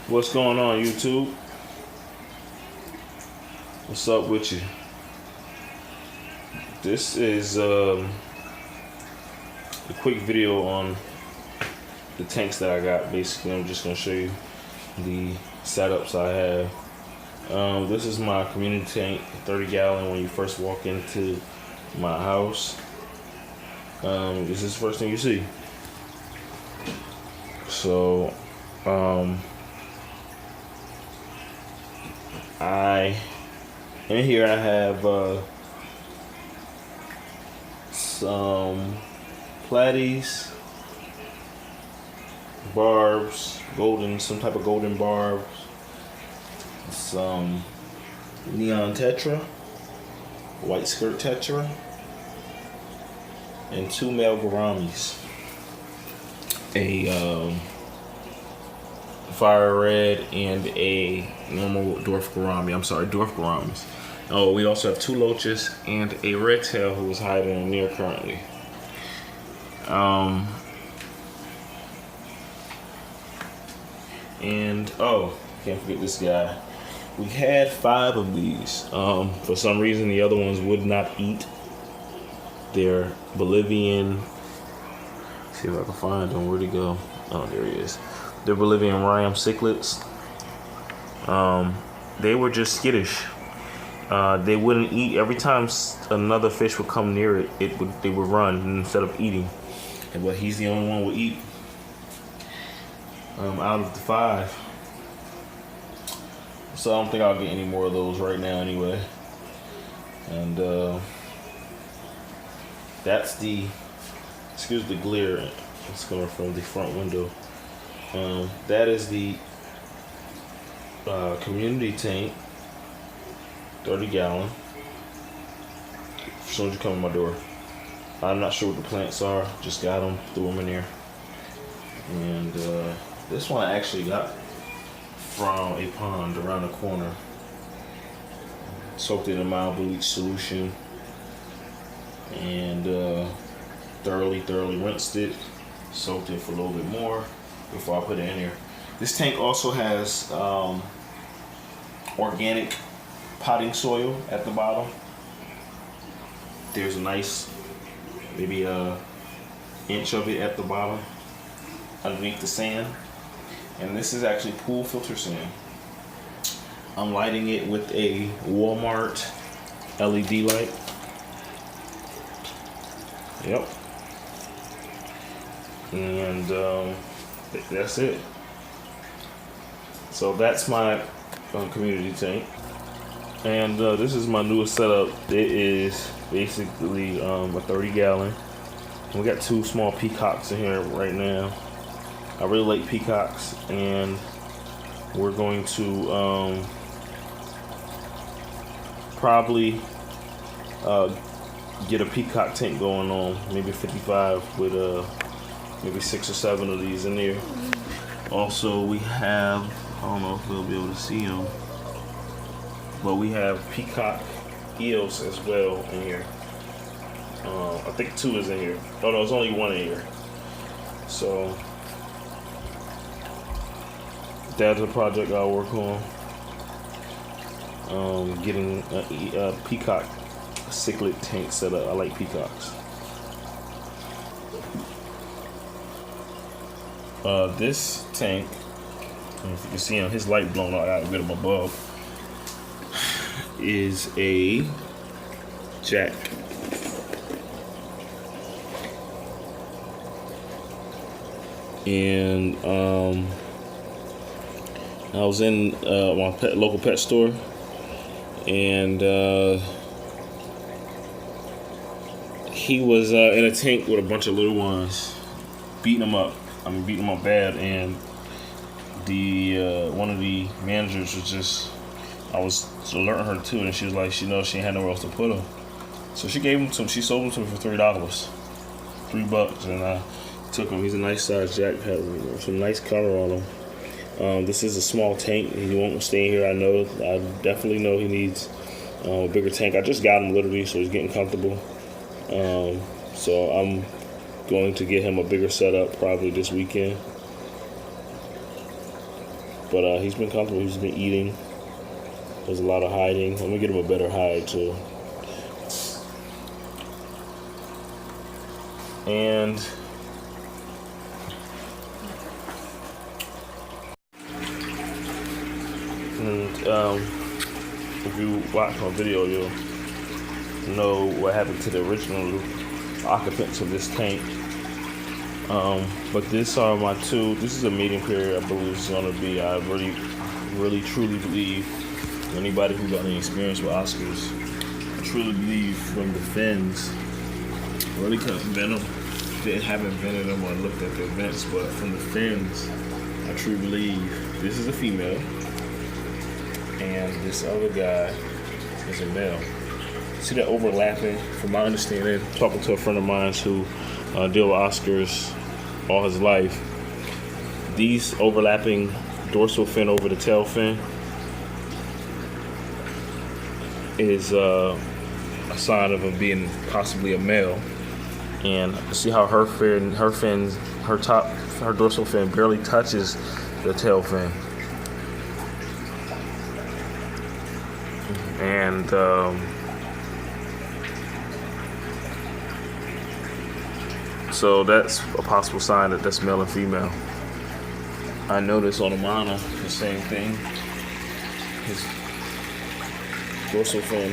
What's going on, YouTube? What's up with you? This is a quick video on the tanks that I got. Basically, I'm just gonna show you the setups I have. This is my community tank, 30 gallon. When you first walk into my house, this is the first thing you see. So, in here I have some Platys, barbs, some type of golden barbs, some neon tetra, white skirt tetra, and 2 male gouramis. A fire red and a normal dwarf gourami. I'm sorry, dwarf gouramis. Oh, we also have 2 loachs and a red tail who is hiding near currently. And oh, can't forget this guy. We had 5 of these. For some reason, the other ones would not eat. They're Bolivian. Let's see if I can find them. Where'd he go? Oh, there he is. They're Bolivian Ram Cichlids. They were just skittish. They wouldn't eat. Every time another fish would come near it, they would run instead of eating. But he's the only one who would eat out of the 5. So I don't think I'll get any more of those right now anyway. And that's the, excuse the glare, it's coming from the front window. That is the community tank, 30 gallon. As soon as you come in my door. I'm not sure what the plants are, just got them, threw them in there. And this one I actually got from a pond around the corner. Soaked it in mild bleach solution and thoroughly rinsed it. Soaked it for a little bit more before I put it in here. This tank also has organic potting soil at the bottom. There's a nice, maybe a inch of it at the bottom underneath the sand. And this is actually pool filter sand. I'm lighting it with a Walmart LED light. Yep. And that's it. So that's my community tank. And this is my newest setup. It is basically a 30 gallon. We got 2 small peacocks in here right now. I really like peacocks, and we're going to probably get a peacock tank going on, maybe 55 with maybe 6 or 7 of these in there. Also, we have, I don't know if we'll be able to see them, but we have peacock eels as well in here. I think 2 is in here. Oh no, there's only 1 in here. So that's a project I'll work on. Getting a peacock cichlid tank set up. I like peacocks. This tank, if you can see him, his light blown out. I got rid of my bulb. Is a Jack. And I was in my local pet store, and he was in a tank with a bunch of little ones, beating them up. I mean, beating them up bad. And the one of the managers was just, I was alerting her too, and she was like, she knows she had nowhere else to put them, so she gave them to him. She sold them to me for $3, $3, and I took him. He's a nice size Jack, has some nice color on him. This is a small tank. He won't stay here. I definitely know he needs a bigger tank. I just got him literally, so he's getting comfortable. So I'm going to get him a bigger setup probably this weekend. But he's been comfortable. He's been eating. There's a lot of hiding. Let me get him a better hide too. And if you watch my video, you'll know what happened to the original occupants of this tank. But these are my two. This is a mating period. I believe it's going to be. I really, truly believe. Anybody who got any experience with Oscars, I truly believe from the fins, really couldn't vent them. Haven't vented them or looked at their vents, but from the fins, I truly believe this is a female, and this other guy is a male. See that overlapping? From my understanding, talking to a friend of mine who deal with Oscars all his life, these overlapping dorsal fin over the tail fin is a sign of him being possibly a male. And see how her dorsal fin barely touches the tail fin. And so that's a possible sign that that's male and female. I noticed on Amana the same thing. His dorsal fin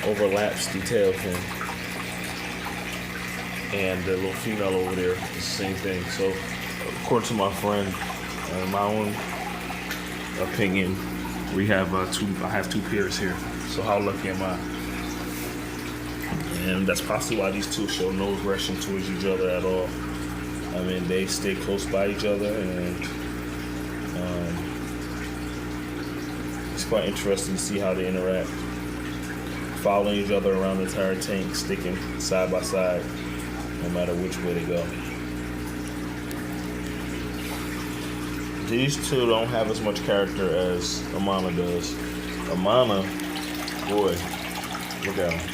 overlaps the tail fin. And the little female over there is the same thing. So, according to my friend, my own opinion, we have I have two pairs here. So how lucky am I? And that's possibly why these two show no aggression towards each other at all. I mean, they stay close by each other, and it's quite interesting to see how they interact, following each other around the entire tank, sticking side by side, no matter which way they go. These two don't have as much character as Amana does. Amana, boy, look at her.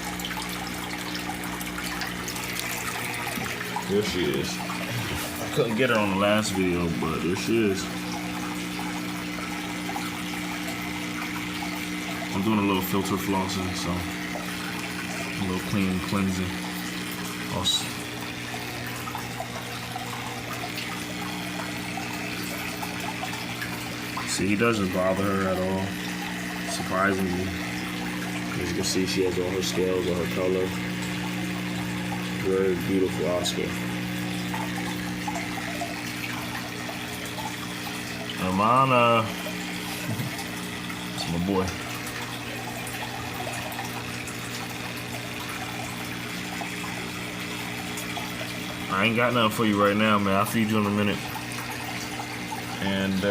There she is. I couldn't get her on the last video, but there she is. I'm doing a little filter flossing, so a little cleansing. Also, see, he doesn't bother her at all, surprisingly. As you can see, she has all her scales, all her color. Very beautiful Oscar. Amana. That's my boy. I ain't got nothing for you right now, man. I'll feed you in a minute. And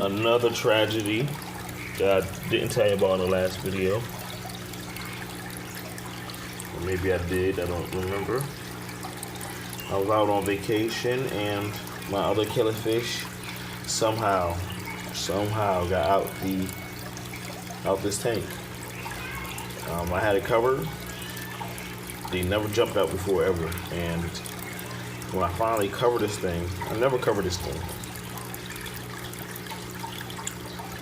another tragedy that I didn't tell you about in the last video. Or maybe I did, I don't remember. I was out on vacation and my other killifish somehow got out this tank. I had it covered. They never jumped out before ever. And when I finally covered this thing, I never covered this thing.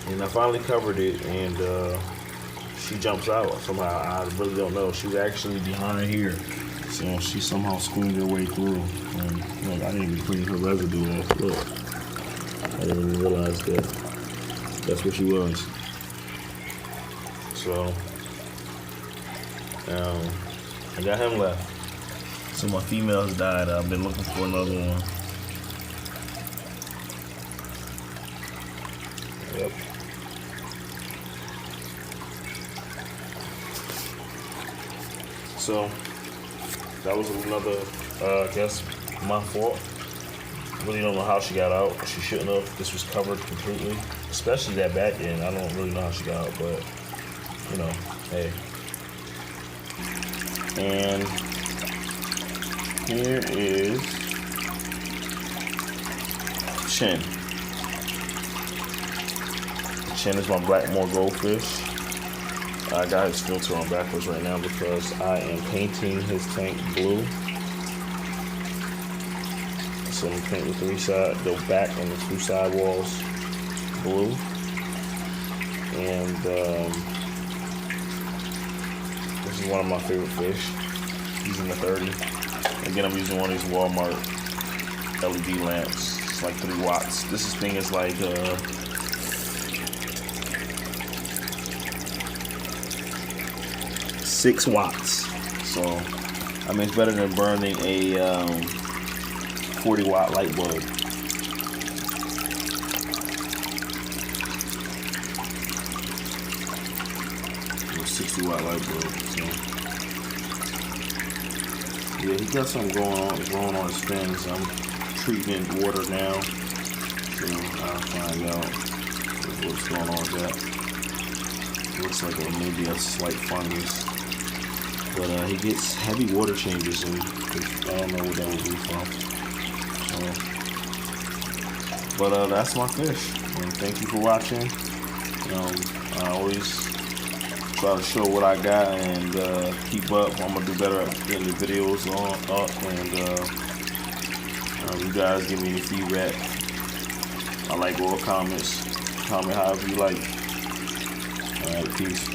And I finally covered it, and she jumps out somehow. I really don't know. She's actually behind here, so she somehow screamed her way through. And look, I didn't even clean her residue off. Look, I didn't even realize that that's what she was. So I got him left. So my females died. I've been looking for another one. Yep. So that was another, I guess, my fault. Really don't know how she got out. She shouldn't have. This was covered completely, especially that back end. I don't really know how she got out, but you know, hey. And here is Chin. Chin is my black Moor goldfish. I got his filter on backwards right now because I am painting his tank blue. So I'm painting the back and the 2 side walls blue. And this is one of my favorite fish. Using the 30. Again, I'm using one of these Walmart LED lamps. It's like 3 watts. This thing is like 6 watts. So I mean, it's better than burning a 40 watt light bulb. A 60 watt light bulb. So yeah, he got something going on his fins. I'm treating water now, so I'll find out what's going on with that. It looks like maybe a slight fungus, but he gets heavy water changes, and I don't know what that would be from. But that's my fish, and thank you for watching. I always try to show what I got and keep up. I'm gonna do better at getting the videos up, and you guys give me any feedback. I like all comments. Comment however you like. All right, peace.